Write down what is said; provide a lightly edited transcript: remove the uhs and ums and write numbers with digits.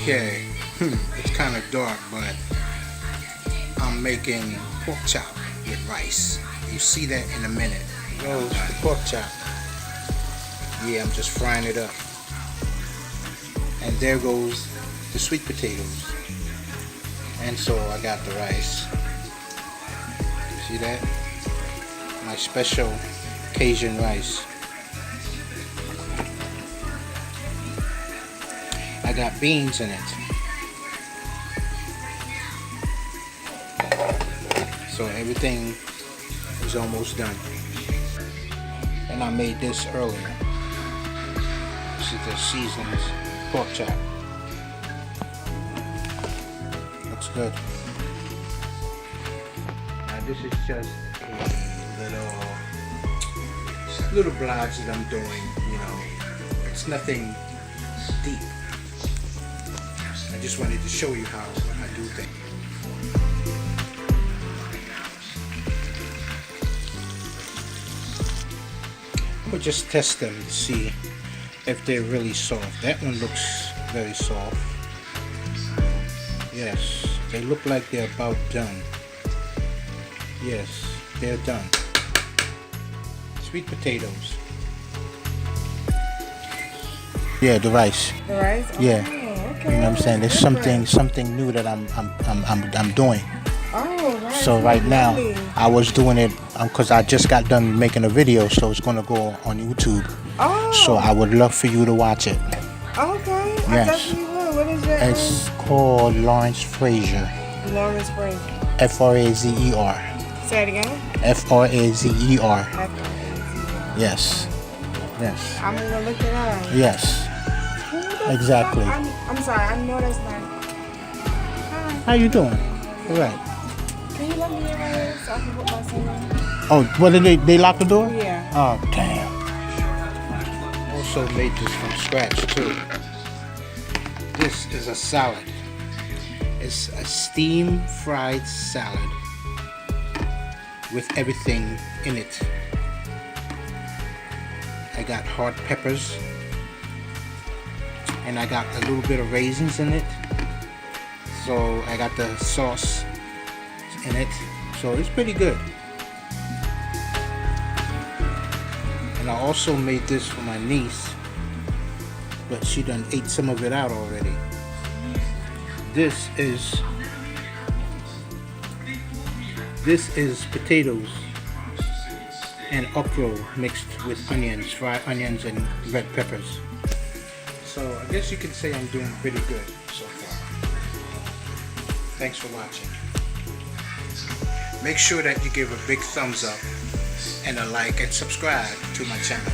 Okay, it's kind of dark, but I'm making pork chop with rice. You see that in a minute. Goes the pork chop. Yeah, I'm just frying it up. And there goes the sweet potatoes. And so I got the rice. See that? My special Cajun rice. I got beans in it. So everything is almost done. And I made this earlier. This is the seasoned pork chop. Looks good. Now this is just a little blobs that I'm doing, you know. It's nothing deep. I just wanted to show you how I do things. We'll just test them to see if they're really soft. That one looks very soft. Yes, they look like they're about done. Yes, they're done. Sweet potatoes. Yeah, the rice. The rice? Oh, yeah. Okay. You know what I'm saying? There's something new that I'm doing. Oh, right. So right now, I was doing it because I just got done making a video, so it's gonna go on YouTube. Oh. So I would love for you to watch it. Okay. Yes. I definitely will. What is your It's called Lawrence Frazier. Lawrence Frazier. Frazer. Say it again. Frazer. F-R-A-Z-E-R. Yes. Yes. I'm gonna look it up. Yes. Exactly. I'm sorry. I know that's not. Hi. How you doing? All right. Can you let me in right here so I can put my son in? Oh, what did they lock the door? Yeah. Oh, damn. Also made this from scratch too. This is a salad. It's a steam fried salad with everything in it. I got hot peppers and I got a little bit of raisins in it. So I got the sauce in it. So it's pretty good. And I also made this for my niece, but she done ate some of it out already. This is potatoes and okra mixed with onions, fried onions and red peppers. So I guess you can say I'm doing pretty good so far. Thanks for watching. Make sure that you give a big thumbs up and a like and subscribe to my channel.